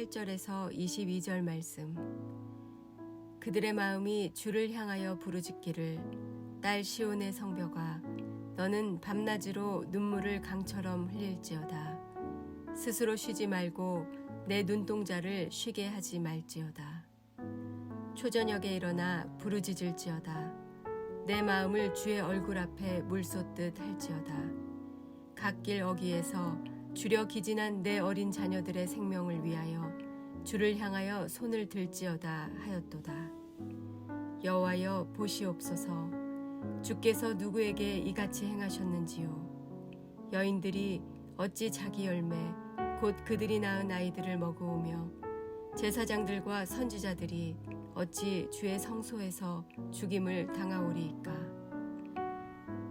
18절에서 22절 말씀. 그들의 마음이 주를 향하여 부르짖기를 딸 시온의 성벽아 너는 밤낮으로 눈물을 강처럼 흘릴지어다. 스스로 쉬지 말고 내 눈동자를 쉬게 하지 말지어다. 초저녁에 일어나 부르짖을지어다. 내 마음을 주의 얼굴 앞에 물쏟듯 할지어다. 갓길 어귀에서 주려 기진한 내 어린 자녀들의 생명을 위하여 주를 향하여 손을 들지어다 하였도다. 여호와여 보시옵소서. 주께서 누구에게 이같이 행하셨는지요. 여인들이 어찌 자기 열매 곧 그들이 낳은 아이들을 먹으오며 제사장들과 선지자들이 어찌 주의 성소에서 죽임을 당하오리이까.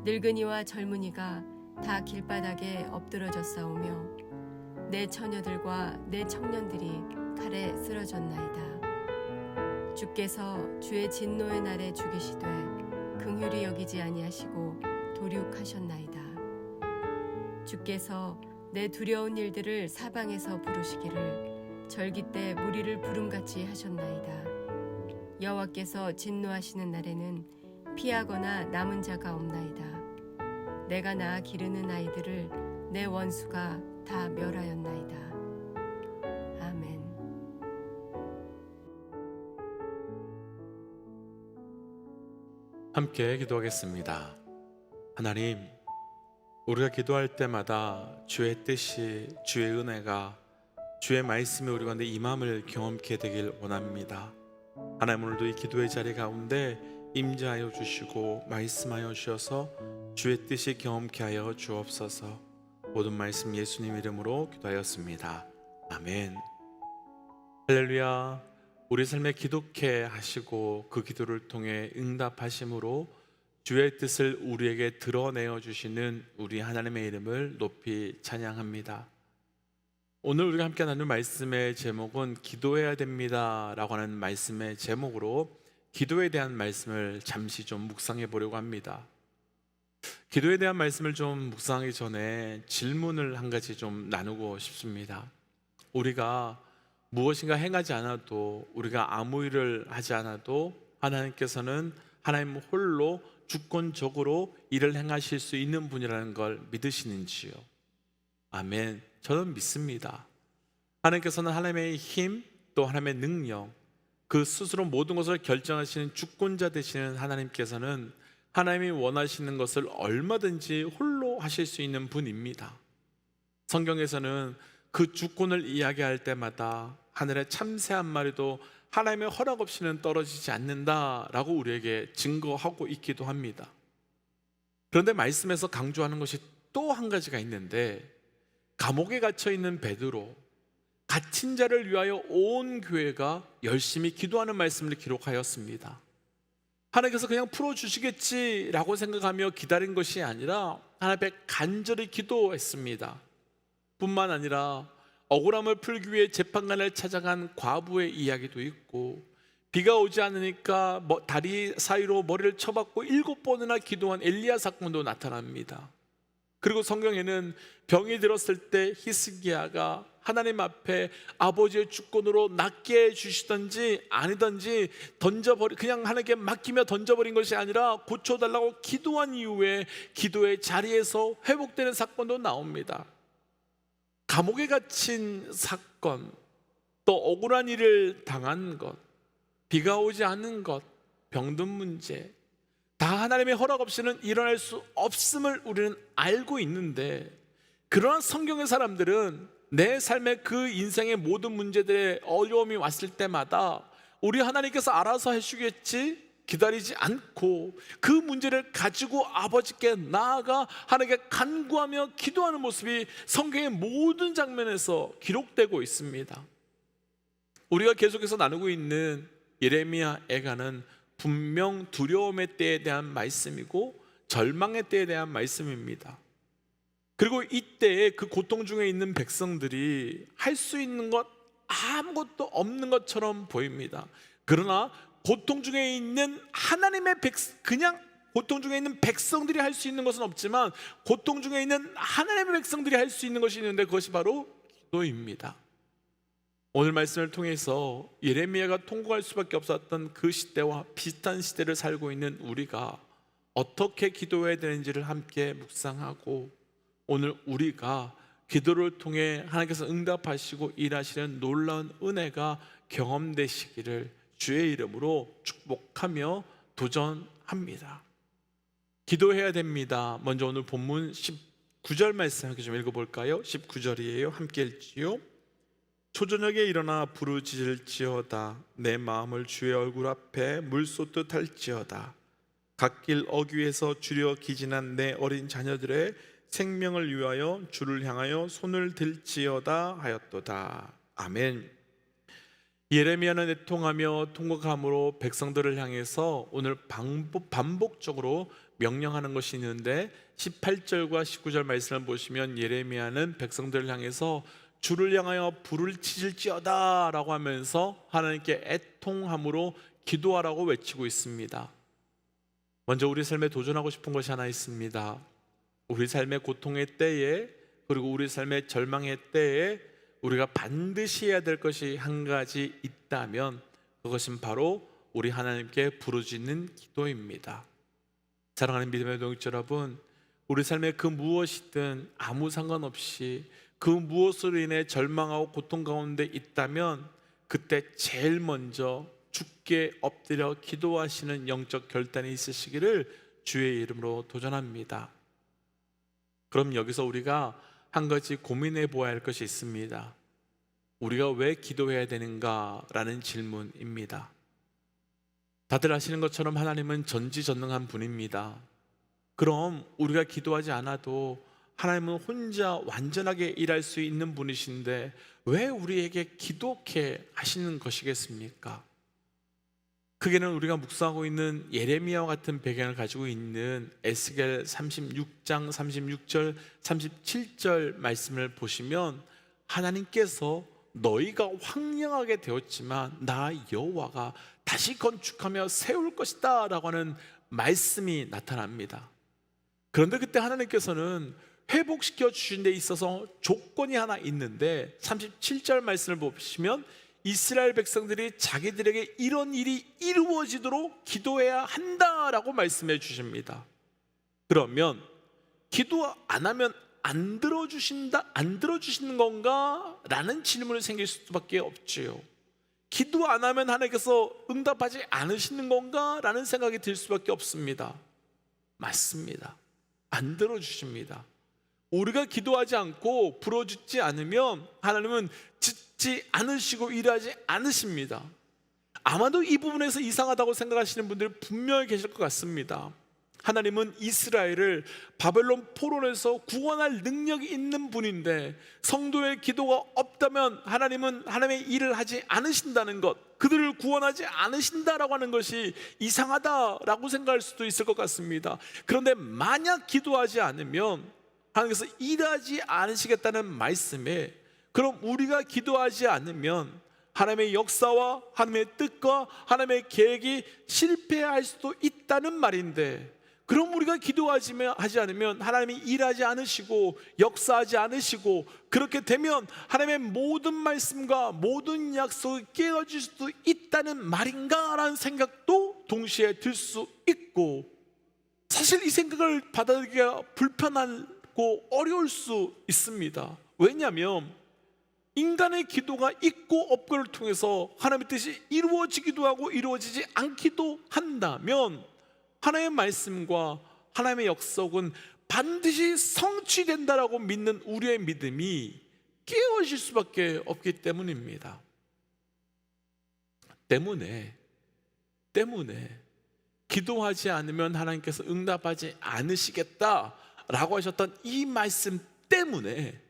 늙은이와 젊은이가 다 길바닥에 엎드러졌사오며 내 처녀들과 내 청년들이 칼에 쓰러졌나이다. 주께서 주의 진노의 날에 죽이시되 긍휼히 여기지 아니하시고 도륙하셨나이다. 주께서 내 두려운 일들을 사방에서 부르시기를 절기 때 무리를 부름같이 하셨나이다. 여호와께서 진노하시는 날에는 피하거나 남은 자가 없나이다. 내가 낳아 기르는 아이들을 내 원수가 다 멸하였나이다. 아멘. 함께 기도하겠습니다. 하나님, 우리가 기도할 때마다 주의 뜻이, 주의 은혜가, 주의 말씀이 우리 가운데 임함을 경험케 되길 원합니다. 하나님, 오늘도 이 기도의 자리 가운데 임재하여 주시고 말씀하여 주셔서 주의 뜻이 경험케 하여 주옵소서. 모든 말씀 예수님 이름으로 기도하였습니다. 아멘. 할렐루야. 우리 삶에 기도케 하시고 그 기도를 통해 응답하심으로 주의 뜻을 우리에게 드러내어 주시는 우리 하나님의 이름을 높이 찬양합니다. 오늘 우리가 함께 나눌 말씀의 제목은 기도해야 됩니다 라고 하는 말씀의 제목으로 기도에 대한 말씀을 잠시 좀 묵상해 보려고 합니다. 기도에 대한 말씀을 좀 묵상하기 전에 질문을 한 가지 좀 나누고 싶습니다. 우리가 무엇인가 행하지 않아도, 우리가 아무 일을 하지 않아도 하나님께서는 하나님 홀로 주권적으로 일을 행하실 수 있는 분이라는 걸 믿으시는지요? 아멘. 저는 믿습니다. 하나님께서는 하나님의 힘, 또 하나님의 능력, 그 스스로 모든 것을 결정하시는 주권자 되시는 하나님께서는 하나님이 원하시는 것을 얼마든지 홀로 하실 수 있는 분입니다. 성경에서는 그 주권을 이야기할 때마다 하늘의 참새 한 마리도 하나님의 허락 없이는 떨어지지 않는다라고 우리에게 증거하고 있기도 합니다. 그런데 말씀에서 강조하는 것이 또 한 가지가 있는데, 감옥에 갇혀 있는 베드로, 갇힌 자를 위하여 온 교회가 열심히 기도하는 말씀을 기록하였습니다. 하나님께서 그냥 풀어주시겠지라고 생각하며 기다린 것이 아니라 하나님 앞에 간절히 기도했습니다. 뿐만 아니라 억울함을 풀기 위해 재판관을 찾아간 과부의 이야기도 있고, 비가 오지 않으니까 다리 사이로 머리를 쳐박고 7번이나 기도한 엘리야 사건도 나타납니다. 그리고 성경에는 병이 들었을 때 히스기야가 하나님 앞에 아버지의 주권으로 낫게 해주시든지 아니든지 그냥 하나님께 맡기며 던져버린 것이 아니라 고쳐달라고 기도한 이후에 기도의 자리에서 회복되는 사건도 나옵니다. 감옥에 갇힌 사건, 또 억울한 일을 당한 것, 비가 오지 않는 것, 병든 문제, 다 하나님의 허락 없이는 일어날 수 없음을 우리는 알고 있는데, 그러한 성경의 사람들은 내 삶의 그 인생의 모든 문제들의 어려움이 왔을 때마다 우리 하나님께서 알아서 해주겠지 기다리지 않고 그 문제를 가지고 아버지께 나아가 하나님께 간구하며 기도하는 모습이 성경의 모든 장면에서 기록되고 있습니다. 우리가 계속해서 나누고 있는 예레미야 애가는 분명 두려움의 때에 대한 말씀이고 절망의 때에 대한 말씀입니다. 그리고 이때에 그 고통 중에 있는 백성들이 할 수 있는 것 아무것도 없는 것처럼 보입니다. 그러나 고통 중에 있는 그냥 고통 중에 있는 백성들이 할 수 있는 것은 없지만 고통 중에 있는 하나님의 백성들이 할 수 있는 것이 있는데, 그것이 바로 기도입니다. 오늘 말씀을 통해서 예레미야가 통곡할 수밖에 없었던 그 시대와 비슷한 시대를 살고 있는 우리가 어떻게 기도해야 되는지를 함께 묵상하고, 오늘 우리가 기도를 통해 하나님께서 응답하시고 일하시는 놀라운 은혜가 경험되시기를 주의 이름으로 축복하며 도전합니다. 기도해야 됩니다. 먼저 오늘 본문 19절 말씀 함께 좀 읽어볼까요? 19절이에요. 함께 읽지요. 초저녁에 일어나 부르짖을지어다. 내 마음을 주의 얼굴 앞에 물쏟듯 할지어다. 갓길 어귀에서 주려 기진한 내 어린 자녀들의 생명을 위하여 주를 향하여 손을 들지어다 하였도다. 아멘. 예레미야는 애통하며 통곡함으로 백성들을 향해서 오늘 반복적으로 명령하는 것이 있는데, 18절과 19절 말씀을 보시면 예레미야는 백성들을 향해서 주를 향하여 불을 치질지어다 라고 하면서 하나님께 애통함으로 기도하라고 외치고 있습니다. 먼저 우리 삶에 도전하고 싶은 것이 하나 있습니다. 우리 삶의 고통의 때에, 그리고 우리 삶의 절망의 때에 우리가 반드시 해야 될 것이 한 가지 있다면 그것은 바로 우리 하나님께 부르짖는 기도입니다. 사랑하는 믿음의 동역자 여러분, 우리 삶의 그 무엇이든 아무 상관없이 그 무엇으로 인해 절망하고 고통 가운데 있다면 그때 제일 먼저 주께 엎드려 기도하시는 영적 결단이 있으시기를 주의 이름으로 도전합니다. 그럼 여기서 우리가 한 가지 고민해 보아야 할 것이 있습니다. 우리가 왜 기도해야 되는가라는 질문입니다. 다들 아시는 것처럼 하나님은 전지전능한 분입니다. 그럼 우리가 기도하지 않아도 하나님은 혼자 완전하게 일할 수 있는 분이신데 왜 우리에게 기도케 하시는 것이겠습니까? 크게는 우리가 묵상하고 있는 예레미야와 같은 배경을 가지고 있는 에스겔 36장 36절 37절 말씀을 보시면 하나님께서 너희가 황량하게 되었지만 나 여호와가 다시 건축하며 세울 것이다 라고 하는 말씀이 나타납니다. 그런데 그때 하나님께서는 회복시켜 주신 데 있어서 조건이 하나 있는데, 37절 말씀을 보시면 이스라엘 백성들이 자기들에게 이런 일이 이루어지도록 기도해야 한다라고 말씀해 주십니다. 그러면 기도 안 하면 안 들어주시는 건가? 라는 질문이 생길 수밖에 없지요. 기도 안 하면 하나님께서 응답하지 않으시는 건가? 라는 생각이 들 수밖에 없습니다. 맞습니다. 안 들어주십니다. 우리가 기도하지 않고 부르짖지 않으면 하나님은 듣지 않으시고 일하지 않으십니다. 아마도 이 부분에서 이상하다고 생각하시는 분들이 분명히 계실 것 같습니다. 하나님은 이스라엘을 바벨론 포로에서 구원할 능력이 있는 분인데 성도의 기도가 없다면 하나님은 하나님의 일을 하지 않으신다는 것, 그들을 구원하지 않으신다라고 하는 것이 이상하다라고 생각할 수도 있을 것 같습니다. 그런데 만약 기도하지 않으면 하나님께서 일하지 않으시겠다는 말씀에, 그럼 우리가 기도하지 않으면 하나님의 역사와 하나님의 뜻과 하나님의 계획이 실패할 수도 있다는 말인데, 그럼 우리가 기도하지 않으면 하나님이 일하지 않으시고 역사하지 않으시고, 그렇게 되면 하나님의 모든 말씀과 모든 약속이 깨어질 수도 있다는 말인가 라는 생각도 동시에 들 수 있고, 사실 이 생각을 받아들이기가 불편하고 어려울 수 있습니다. 왜냐하면 인간의 기도가 있고 없고를 통해서 하나님의 뜻이 이루어지기도 하고 이루어지지 않기도 한다면 하나님의 말씀과 하나님의 약속은 반드시 성취된다라고 믿는 우리의 믿음이 깨어질 수밖에 없기 때문입니다. 때문에 기도하지 않으면 하나님께서 응답하지 않으시겠다라고 하셨던 이 말씀 때문에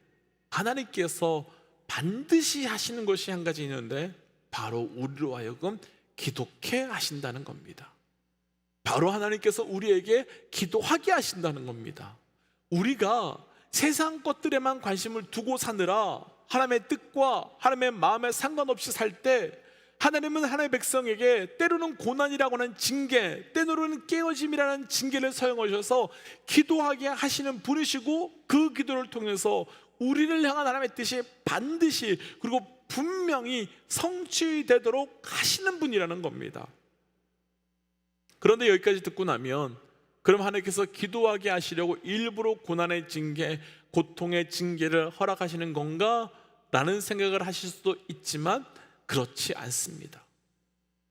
하나님께서 반드시 하시는 것이 한 가지 있는데, 바로 우리로 하여금 기도케 하신다는 겁니다. 바로 하나님께서 우리에게 기도하게 하신다는 겁니다. 우리가 세상 것들에만 관심을 두고 사느라 하나님의 뜻과 하나님의 마음에 상관없이 살 때, 하나님은 하나님의 백성에게 때로는 고난이라고 하는 징계, 때로는 깨어짐이라는 징계를 사용하셔서 기도하게 하시는 분이시고, 그 기도를 통해서 우리를 향한 하나님의 뜻이 반드시, 그리고 분명히 성취되도록 하시는 분이라는 겁니다. 그런데 여기까지 듣고 나면 그럼 하나님께서 기도하게 하시려고 일부러 고난의 징계, 고통의 징계를 허락하시는 건가? 라는 생각을 하실 수도 있지만 그렇지 않습니다.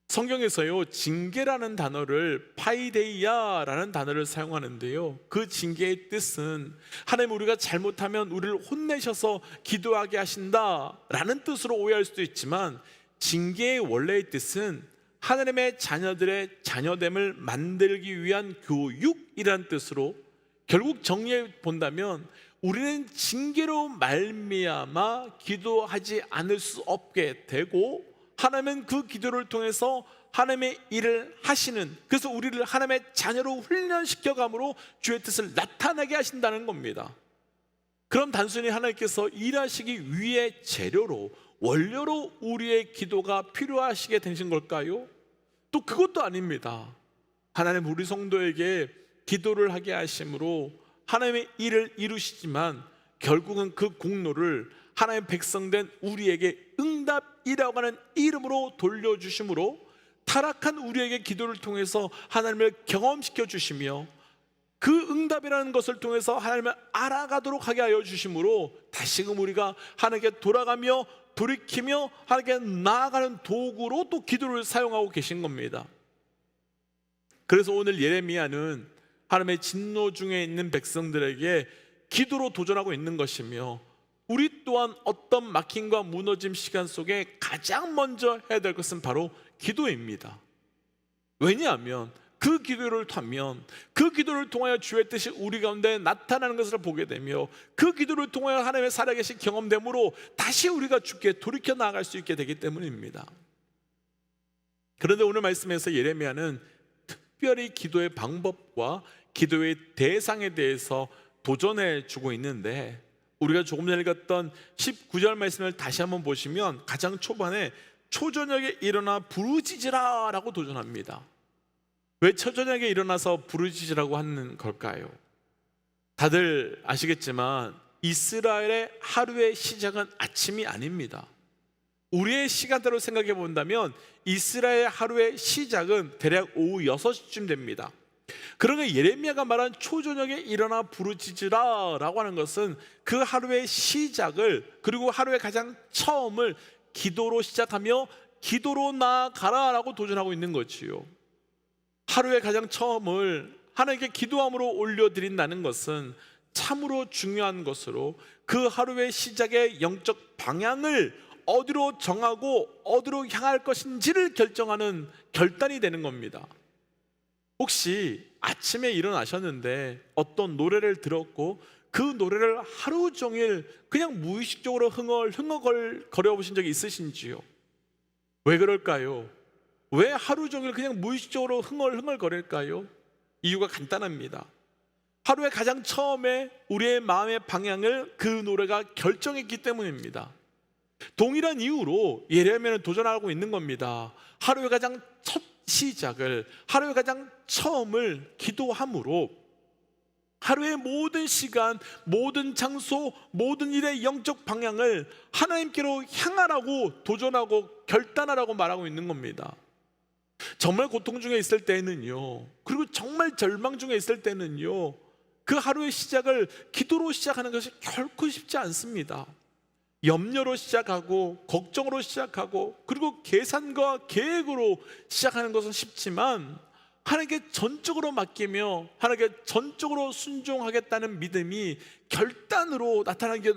성경에서요, 징계라는 단어를 파이데이아라는 단어를 사용하는데요, 그 징계의 뜻은 하나님 우리가 잘못하면 우리를 혼내셔서 기도하게 하신다라는 뜻으로 오해할 수도 있지만, 징계의 원래의 뜻은 하나님의 자녀들의 자녀됨을 만들기 위한 교육이라는 뜻으로, 결국 정리해 본다면 우리는 징계로 말미암아 기도하지 않을 수 없게 되고, 하나님은 그 기도를 통해서 하나님의 일을 하시는, 그래서 우리를 하나님의 자녀로 훈련시켜감으로 주의 뜻을 나타나게 하신다는 겁니다. 그럼 단순히 하나님께서 일하시기 위해 재료로, 원료로 우리의 기도가 필요하시게 되신 걸까요? 또 그것도 아닙니다. 하나님 우리 성도에게 기도를 하게 하심으로 하나님의 일을 이루시지만 결국은 그 공로를 하나님의 백성된 우리에게 응답이라고 하는 이름으로 돌려주심으로 타락한 우리에게 기도를 통해서 하나님을 경험시켜 주시며, 그 응답이라는 것을 통해서 하나님을 알아가도록 하게 하여 주심으로 다시금 우리가 하나님께 돌아가며 돌이키며 하나님께 나아가는 도구로 또 기도를 사용하고 계신 겁니다. 그래서 오늘 예레미야는 하나님의 진노 중에 있는 백성들에게 기도로 도전하고 있는 것이며, 우리 또한 어떤 막힘과 무너짐 시간 속에 가장 먼저 해야 될 것은 바로 기도입니다. 왜냐하면 그 기도를 하면, 그 기도를 통하여 주의 뜻이 우리 가운데 나타나는 것을 보게 되며, 그 기도를 통하여 하나님의 살아계신 경험됨으로 다시 우리가 주께 돌이켜 나아갈 수 있게 되기 때문입니다. 그런데 오늘 말씀에서 예레미야는 특별히 기도의 방법과 기도의 대상에 대해서 도전해 주고 있는데, 우리가 조금 전에 읽었던 19절 말씀을 다시 한번 보시면 가장 초반에 초저녁에 일어나 부르짖으라 라고 도전합니다. 왜 초저녁에 일어나서 부르짖으라고 하는 걸까요? 다들 아시겠지만 이스라엘의 하루의 시작은 아침이 아닙니다. 우리의 시간대로 생각해 본다면 이스라엘 하루의 시작은 대략 오후 6시쯤 됩니다. 그러니까 예레미야가 말한 초저녁에 일어나 부르짖으라 라고 하는 것은 그 하루의 시작을, 그리고 하루의 가장 처음을 기도로 시작하며 기도로 나아가라 라고 도전하고 있는 거지요. 하루의 가장 처음을 하나님께 기도함으로 올려드린다는 것은 참으로 중요한 것으로, 그 하루의 시작의 영적 방향을 어디로 정하고 어디로 향할 것인지를 결정하는 결단이 되는 겁니다. 혹시 아침에 일어나셨는데 어떤 노래를 들었고 그 노래를 하루 종일 그냥 무의식적으로 흥얼흥얼 거려 보신 적이 있으신지요? 왜 그럴까요? 왜 하루 종일 그냥 무의식적으로 흥얼흥얼 거릴까요? 이유가 간단합니다. 하루의 가장 처음에 우리의 마음의 방향을 그 노래가 결정했기 때문입니다. 동일한 이유로 예레미야는 도전하고 있는 겁니다. 하루의 가장 첫 시작을, 하루의 가장 처음을 기도함으로 하루의 모든 시간, 모든 장소, 모든 일의 영적 방향을 하나님께로 향하라고 도전하고 결단하라고 말하고 있는 겁니다. 정말 고통 중에 있을 때는요, 그리고 정말 절망 중에 있을 때는요, 그 하루의 시작을 기도로 시작하는 것이 결코 쉽지 않습니다. 염려로 시작하고 걱정으로 시작하고 그리고 계산과 계획으로 시작하는 것은 쉽지만, 하나님께 전적으로 맡기며 하나님께 전적으로 순종하겠다는 믿음이 결단으로 나타나는 게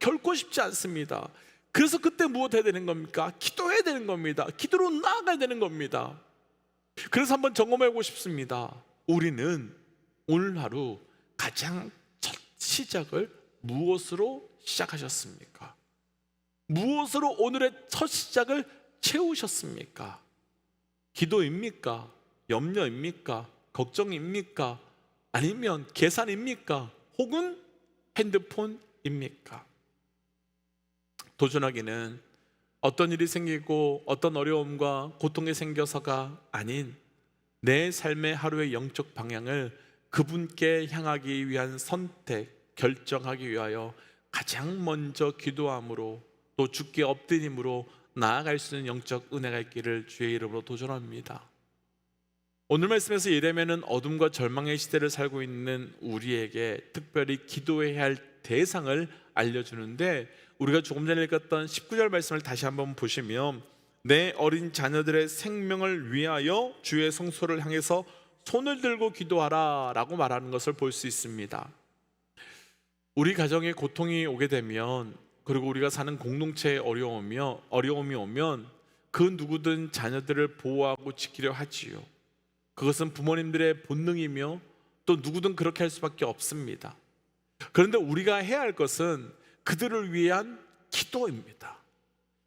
결코 쉽지 않습니다. 그래서 그때 무엇 해야 되는 겁니까? 기도해야 되는 겁니다. 기도로 나아가야 되는 겁니다. 그래서 한번 점검해 보고 싶습니다. 우리는 오늘 하루 가장 첫 시작을 무엇으로 시작하셨습니까? 무엇으로 오늘의 첫 시작을 채우셨습니까? 기도입니까? 염려입니까? 걱정입니까? 아니면 계산입니까? 혹은 핸드폰입니까? 도전하기는 어떤 일이 생기고 어떤 어려움과 고통이 생겨서가 아닌, 내 삶의 하루의 영적 방향을 그분께 향하기 위한 선택, 결정하기 위하여 가장 먼저 기도함으로 또 주께 엎드림으로 나아갈 수 있는 영적 은혜가 있기를 주의 이름으로 도전합니다. 오늘 말씀에서 예레미야는 어둠과 절망의 시대를 살고 있는 우리에게 특별히 기도해야 할 대상을 알려주는데, 우리가 조금 전에 읽었던 19절 말씀을 다시 한번 보시면 내 어린 자녀들의 생명을 위하여 주의 성소를 향해서 손을 들고 기도하라 라고 말하는 것을 볼 수 있습니다. 우리 가정에 고통이 오게 되면, 그리고 우리가 사는 공동체에 어려움이 오면 그 누구든 자녀들을 보호하고 지키려 하지요. 그것은 부모님들의 본능이며 또 누구든 그렇게 할 수밖에 없습니다. 그런데 우리가 해야 할 것은 그들을 위한 기도입니다.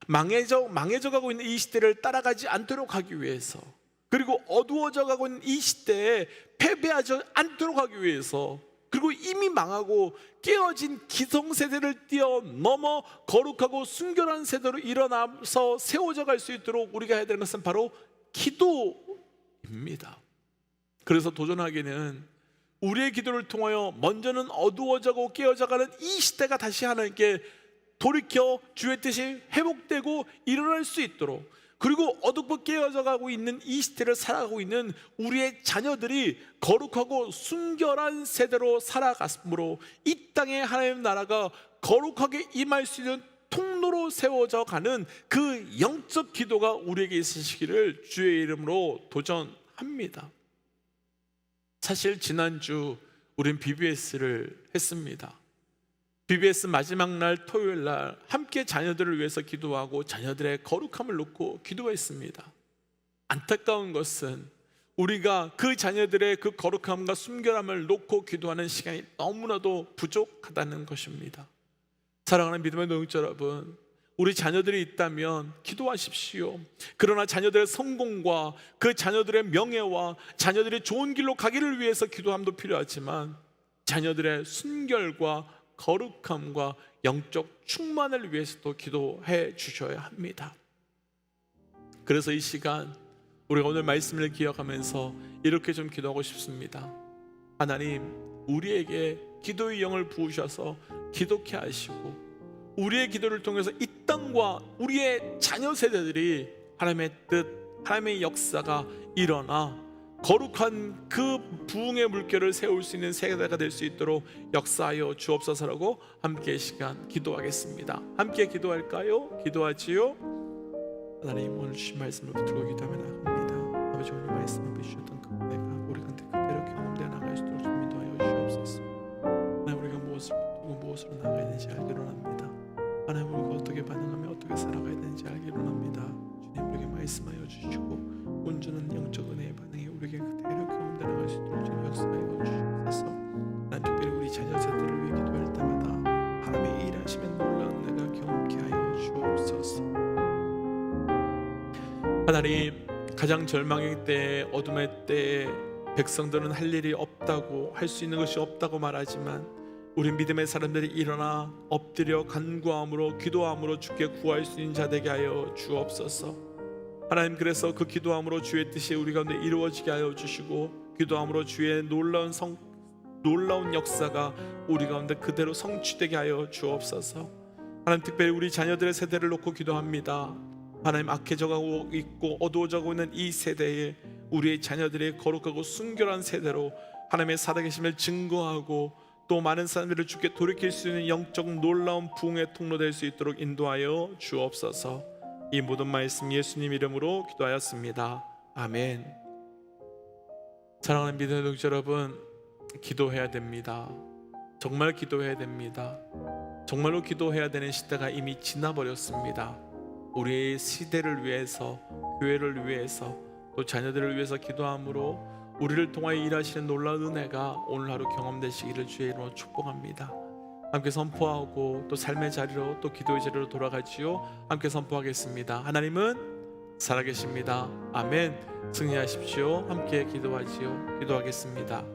망해져 가고 있는 이 시대를 따라가지 않도록 하기 위해서, 그리고 어두워져 가고 있는 이 시대에 패배하지 않도록 하기 위해서, 그리고 이미 망하고 깨어진 기성세대를 뛰어넘어 거룩하고 순결한 세대로 일어나서 세워져 갈 수 있도록 우리가 해야 되는 것은 바로 기도입니다. 그래서 도전하기는 우리의 기도를 통하여 먼저는 어두워져가고 깨어져가는 이 시대가 다시 하나님께 돌이켜 주의 뜻이 회복되고 일어날 수 있도록, 그리고 어둡고 깨어져가고 있는 이 시대를 살아가고 있는 우리의 자녀들이 거룩하고 순결한 세대로 살아갔으므로 이 땅에 하나님의 나라가 거룩하게 임할 수 있는 통로로 세워져 가는 그 영적 기도가 우리에게 있으시기를 주의 이름으로 도전합니다. 사실 지난주 우린 BBS를 했습니다. BBS 마지막 날 토요일 날 함께 자녀들을 위해서 기도하고 자녀들의 거룩함을 놓고 기도했습니다. 안타까운 것은 우리가 그 자녀들의 그 거룩함과 순결함을 놓고 기도하는 시간이 너무나도 부족하다는 것입니다. 사랑하는 믿음의 동역자 여러분, 우리 자녀들이 있다면 기도하십시오. 그러나 자녀들의 성공과 그 자녀들의 명예와 자녀들이 좋은 길로 가기를 위해서 기도함도 필요하지만, 자녀들의 순결과 거룩함과 영적 충만을 위해서도 기도해 주셔야 합니다. 그래서 이 시간 우리가 오늘 말씀을 기억하면서 이렇게 좀 기도하고 싶습니다. 하나님, 우리에게 기도의 영을 부으셔서 기도케 하시고, 우리의 기도를 통해서 이 땅과 우리의 자녀 세대들이 하나님의 뜻, 하나님의 역사가 일어나 거룩한 그 부흥의 물결을 세울 수 있는 세대가 될 수 있도록 역사하여 주옵소서라고 함께 이 시간 기도하겠습니다. 함께 기도할까요? 기도하지요? 하나님, 오늘 주신 말씀을 붙들고 기도하며 나갑니다. 아버지, 오늘 말씀을 주셨던 그 은혜가 우리 가운데 그대로 경험되어 나갈 수 있도록 좀 인도하여 주옵소서. 하나님, 우리가 무엇을 붙들고 무엇으로 나가야 되는지 알기로 합니다. 하나님, 우리가 어떻게 반응하며 어떻게 살아가야 되는지 알기로 합니다. 주님, 우리에게 말씀하여 주시고 온전한 영적 은혜의 반응이 우리에게 그대로 경험되어 나갈 수 있도록 좀 역사하여 주옵소서. 난 특별히 우리 자녀 세대를 위해 기도할 때마다 하나님의 일하시면 놀라운 은혜가 경험케 하여 주옵소서. 하나님, 가장 절망의 때에, 어둠의 때에 백성들은 할 일이 없다고, 할 수 있는 것이 없다고 말하지만 우리 믿음의 사람들이 일어나 엎드려 간구함으로 기도함으로 주께 구할 수 있는 자 되게 하여 주옵소서. 하나님, 그래서 그 기도함으로 주의 뜻이 우리 가운데 이루어지게 하여 주시고, 기도함으로 주의 놀라운 역사가 우리 가운데 그대로 성취되게 하여 주옵소서. 하나님, 특별히 우리 자녀들의 세대를 놓고 기도합니다. 하나님, 악해져가고 있고 어두워져가고 있는 이 세대에 우리의 자녀들의 거룩하고 순결한 세대로 하나님의 살아계심을 증거하고 또 많은 사람들을 주께 돌이킬 수 있는 영적 놀라운 부흥의 통로 될 수 있도록 인도하여 주옵소서. 이 모든 말씀 예수님 이름으로 기도하였습니다. 아멘. 사랑하는 믿음의 동지 여러분, 기도해야 됩니다. 정말 기도해야 됩니다. 정말로 기도해야 되는 시대가 이미 지나버렸습니다. 우리의 시대를 위해서, 교회를 위해서, 또 자녀들을 위해서 기도함으로 우리를 통하여 일하시는 놀라운 은혜가 오늘 하루 경험되시기를 주의 이름으로 축복합니다. 함께 선포하고 또 삶의 자리로, 또 기도의 자리로 돌아가지요. 함께 선포하겠습니다. 하나님은 살아계십니다. 아멘. 승리하십시오. 함께 기도하지요. 기도하겠습니다.